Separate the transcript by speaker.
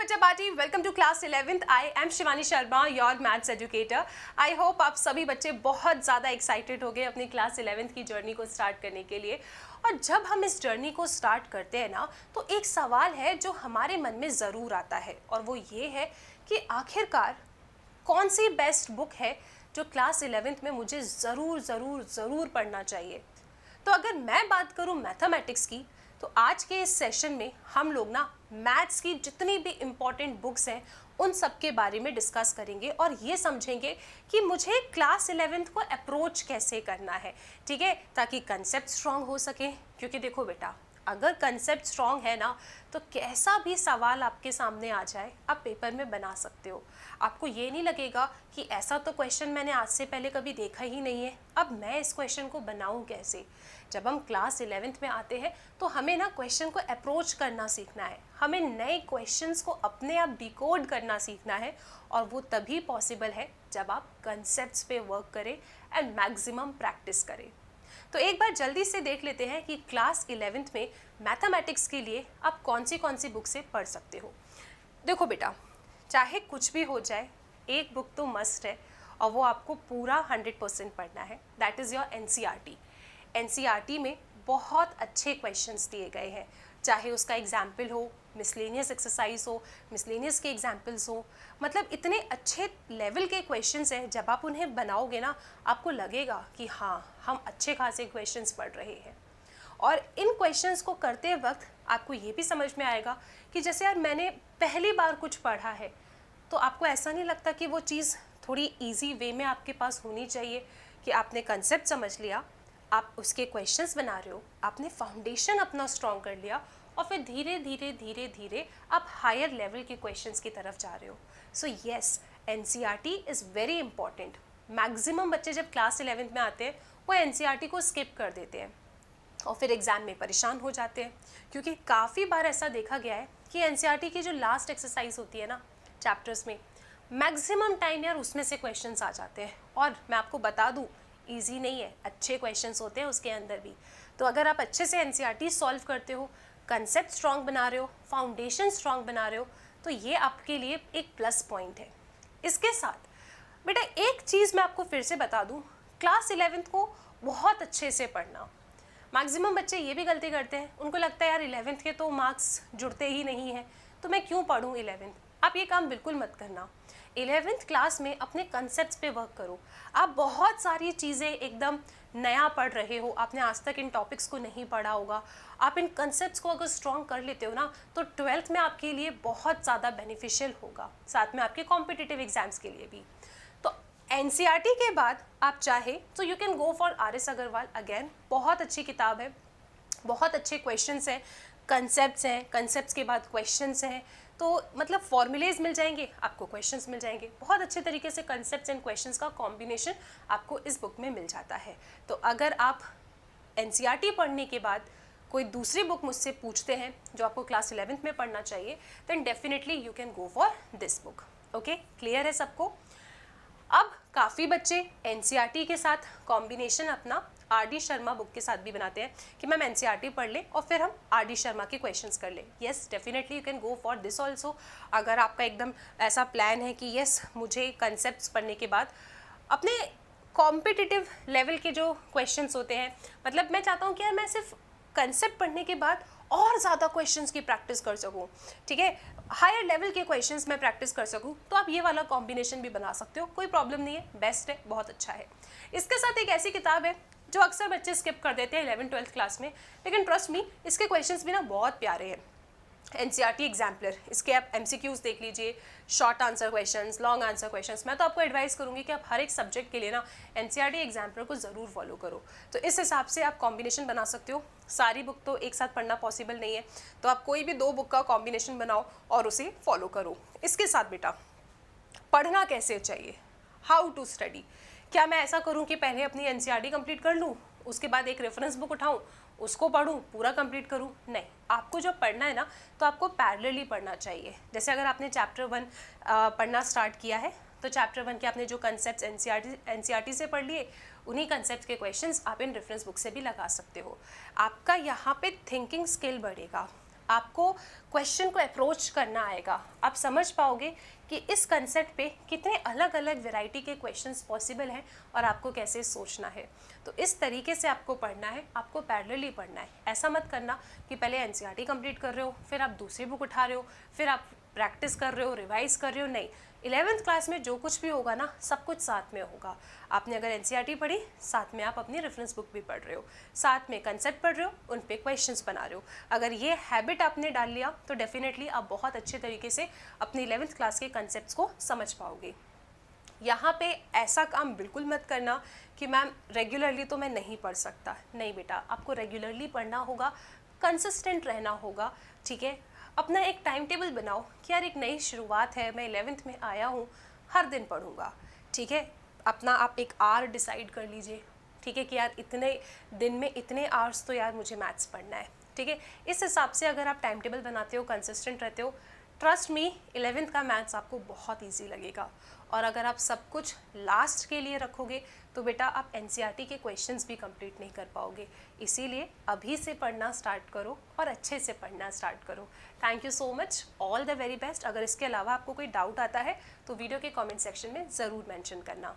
Speaker 1: बच्चा party, welcome to class 11th। I am Shivani Sharma, your maths educator. I hope आप सभी बच्चे बहुत ज़्यादा एक्साइटेड हो गए अपनी क्लास 11th की जर्नी को स्टार्ट करने के लिए। और जब हम इस जर्नी को स्टार्ट करते हैं ना, तो एक सवाल है जो हमारे मन में ज़रूर आता है, और वो ये है कि आखिरकार कौन सी बेस्ट बुक है जो क्लास 11th में मुझे ज़रूर ज़रूर ज़रूर पढ़ना चाहिए। तो अगर मैं बात करूं मैथमेटिक्स की, तो आज के इस सेशन में हम लोग ना मैथ्स की जितनी भी इम्पॉर्टेंट बुक्स हैं उन सब के बारे में डिस्कस करेंगे और ये समझेंगे कि मुझे क्लास 11th को अप्रोच कैसे करना है, ठीक है, ताकि कंसेप्ट स्ट्रांग हो सके। क्योंकि देखो बेटा, अगर कंसेप्ट स्ट्रांग है ना, तो कैसा भी सवाल आपके सामने आ जाए आप पेपर में बना सकते हो। आपको ये नहीं लगेगा कि ऐसा तो क्वेश्चन मैंने आज से पहले कभी देखा ही नहीं है, अब मैं इस क्वेश्चन को बनाऊं कैसे। जब हम क्लास 11th में आते हैं तो हमें ना क्वेश्चन को अप्रोच करना सीखना है, हमें नए क्वेश्चंस को अपने आप डिकोड करना सीखना है, और वो तभी पॉसिबल है जब आप कंसेप्ट्स पे वर्क करें एंड मैक्सिमम प्रैक्टिस करें। तो एक बार जल्दी से देख लेते हैं कि क्लास 11th में मैथमेटिक्स के लिए आप कौन सी बुक से पढ़ सकते हो। देखो बेटा, चाहे कुछ भी हो जाए, एक बुक तो मस्ट है और वो आपको पूरा 100% पढ़ना है। That is your NCERT. NCERT में बहुत अच्छे क्वेश्चंस दिए गए हैं, चाहे उसका एग्जाम्पल हो, मिसलेनियस एक्सरसाइज हो, मिसलेनियस के एग्जाम्पल्स हो, मतलब इतने अच्छे लेवल के क्वेश्चंस हैं। जब आप उन्हें बनाओगे ना, आपको लगेगा कि हाँ, हम अच्छे खासे क्वेश्चंस पढ़ रहे हैं। और इन क्वेश्चंस को करते वक्त आपको ये भी समझ में आएगा कि जैसे यार मैंने पहली बार कुछ पढ़ा है, तो आपको ऐसा नहीं लगता कि वो चीज़ थोड़ी इजी वे में आपके पास होनी चाहिए, कि आपने कंसेप्ट समझ लिया, आप उसके क्वेश्चंस बना रहे हो, आपने फाउंडेशन अपना स्ट्रॉन्ग कर लिया, और फिर धीरे धीरे धीरे धीरे आप हायर लेवल के क्वेश्चंस की तरफ जा रहे हो। So yes, NCERT is very important. Maximum बच्चे जब क्लास 11th में आते हैं वो एनसीईआरटी को स्किप कर देते हैं और फिर एग्ज़ाम में परेशान हो जाते हैं, क्योंकि काफ़ी बार ऐसा देखा गया है कि एनसीईआरटी की जो लास्ट एक्सरसाइज होती है ना चैप्टर्स में, मैक्सिमम टाइम यार उसमें से क्वेश्चंस आ जाते हैं। और मैं आपको बता दूं, इजी नहीं है, अच्छे क्वेश्चंस होते हैं उसके अंदर भी। तो अगर आप अच्छे से एनसीईआरटी सॉल्व करते हो, कंसेप्ट स्ट्रांग बना रहे हो, फाउंडेशन स्ट्रांग बना रहे हो, तो ये आपके लिए एक प्लस पॉइंट है। इसके साथ बेटा एक चीज़ मैं आपको फिर से बता दूं, क्लास 11th को बहुत अच्छे से पढ़ना। मैक्सिमम बच्चे ये भी गलती करते हैं, उनको लगता है यार 11th के तो मार्क्स जुड़ते ही नहीं हैं, तो मैं क्यों पढ़ूँ 11th। आप ये काम बिल्कुल मत करना। 11th क्लास में अपने कंसेप्ट्स पे वर्क करो। आप बहुत सारी चीज़ें एकदम नया पढ़ रहे हो, आपने आज तक इन टॉपिक्स को नहीं पढ़ा होगा। आप इन कंसेप्ट्स को अगर स्ट्रॉन्ग कर लेते हो ना, तो 12th में आपके लिए बहुत ज़्यादा बेनिफिशियल होगा, साथ में आपके कॉम्पिटिटिव एग्जाम्स के लिए भी। तो एनसीईआरटी के बाद आप चाहे तो you can go for R S Agarwal. Again बहुत अच्छी किताब है, बहुत अच्छे क्वेश्चंस हैं, कंसेप्ट्स हैं, कंसेप्ट्स के बाद क्वेश्चंस हैं, तो मतलब फॉर्मूलेज मिल जाएंगे आपको, क्वेश्चंस मिल जाएंगे, बहुत अच्छे तरीके से कंसेप्ट्स एंड क्वेश्चंस का कॉम्बिनेशन आपको इस बुक में मिल जाता है। तो अगर आप एनसीईआरटी पढ़ने के बाद कोई दूसरी बुक मुझसे पूछते हैं जो आपको क्लास 11th में पढ़ना चाहिए, then definitely you can go for this book. Okay, clear है सबको। अब काफ़ी बच्चे एनसीईआरटी के साथ कॉम्बिनेशन अपना आर.डी. शर्मा बुक के साथ भी बनाते हैं कि मैम एनसीईआरटी पढ़ लें और फिर हम आर.डी. शर्मा के क्वेश्चंस कर लें। Yes, definitely you can go for this also. अगर आपका एकदम ऐसा प्लान है कि येस मुझे कंसेप्ट्स पढ़ने के बाद अपने कॉम्पिटिटिव लेवल के जो क्वेश्चंस होते हैं, मतलब मैं चाहता हूँ कि यार मैं सिर्फ कंसेप्ट पढ़ने के बाद और ज़्यादा क्वेश्चंस की प्रैक्टिस कर सकूँ, ठीक है, हायर लेवल के क्वेश्चंस मैं प्रैक्टिस कर सकूँ, तो आप ये वाला कॉम्बिनेशन भी बना सकते हो, कोई प्रॉब्लम नहीं है, बेस्ट है, बहुत अच्छा है। इसके साथ एक ऐसी किताब है जो अक्सर बच्चे स्किप कर देते हैं 11th-12th क्लास में, लेकिन ट्रस्ट मी इसके क्वेश्चंस भी ना बहुत प्यारे हैं। एनसीईआरटी एग्जाम्पलर, इसके आप एमसीक्यूज देख लीजिए, short answer questions, long answer questions. मैं तो आपको एडवाइस करूंगी कि आप हर एक सब्जेक्ट के लिए ना एनसीईआरटी एग्जाम्पलर को ज़रूर फॉलो करो। तो इस हिसाब से आप कॉम्बिनेशन बना सकते हो। सारी बुक तो एक साथ पढ़ना पॉसिबल नहीं है, तो आप कोई भी 2 बुक का कॉम्बिनेशन बनाओ और उसे फॉलो करो। इसके साथ बेटा पढ़ना कैसे चाहिए, हाउ टू स्टडी। क्या मैं ऐसा करूं कि पहले अपनी एनसीईआरटी कंप्लीट कर लूं, उसके बाद एक रेफरेंस बुक उठाऊं, उसको पढूं, पूरा कंप्लीट करूं? नहीं, आपको जब पढ़ना है ना, तो आपको पैरेलली पढ़ना चाहिए। जैसे अगर आपने चैप्टर 1 पढ़ना स्टार्ट किया है, तो चैप्टर 1 के आपने जो कंसेप्ट एनसीईआरटी से पढ़ लिए, उन्हीं कंसेप्ट के क्वेश्चंस आप इन रेफरेंस बुक से भी लगा सकते हो। आपका यहाँ पे थिंकिंग स्किल बढ़ेगा, आपको क्वेश्चन को अप्रोच करना आएगा, आप समझ पाओगे कि इस कंसेप्ट पे कितने अलग अलग वैरायटी के क्वेश्चंस पॉसिबल हैं और आपको कैसे सोचना है। तो इस तरीके से आपको पढ़ना है, आपको पैरेलली पढ़ना है। ऐसा मत करना कि पहले एनसीईआरटी कंप्लीट कर रहे हो, फिर आप दूसरी बुक उठा रहे हो, फिर आप प्रैक्टिस कर रहे हो, रिवाइज कर रहे हो। नहीं, 11th क्लास में जो कुछ भी होगा ना, सब कुछ साथ में होगा। आपने अगर एनसीईआरटी पढ़ी, साथ में आप अपनी रेफरेंस बुक भी पढ़ रहे हो, साथ में कंसेप्ट पढ़ रहे हो, उन पे क्वेश्चंस बना रहे हो। अगर ये हैबिट आपने डाल लिया तो डेफिनेटली आप बहुत अच्छे तरीके से अपनी 11th क्लास के कंसेप्ट्स को समझ पाओगे। यहाँ पे ऐसा काम बिल्कुल मत करना कि मैम रेगुलरली तो मैं नहीं पढ़ सकता। नहीं बेटा, आपको रेगुलरली पढ़ना होगा, कंसिस्टेंट रहना होगा, ठीक है। अपना एक टाइम टेबल बनाओ कि यार एक नई शुरुआत है, मैं 11th में आया हूँ, हर दिन पढ़ूंगा, ठीक है। अपना आप एक आवर डिसाइड कर लीजिए, ठीक है, कि यार इतने दिन में इतने आवर्स तो यार मुझे मैथ्स पढ़ना है, ठीक है। इस हिसाब से अगर आप टाइम टेबल बनाते हो, कंसिस्टेंट रहते हो, ट्रस्ट मी 11th का मैथ्स आपको बहुत ईजी लगेगा। और अगर आप सब कुछ लास्ट के लिए रखोगे तो बेटा आप एनसीईआरटी के क्वेश्चंस भी कंप्लीट नहीं कर पाओगे। इसीलिए अभी से पढ़ना स्टार्ट करो और अच्छे से पढ़ना स्टार्ट करो। Thank you so much, all the very best. अगर इसके अलावा आपको कोई डाउट आता है तो वीडियो के कमेंट सेक्शन में ज़रूर मेंशन करना।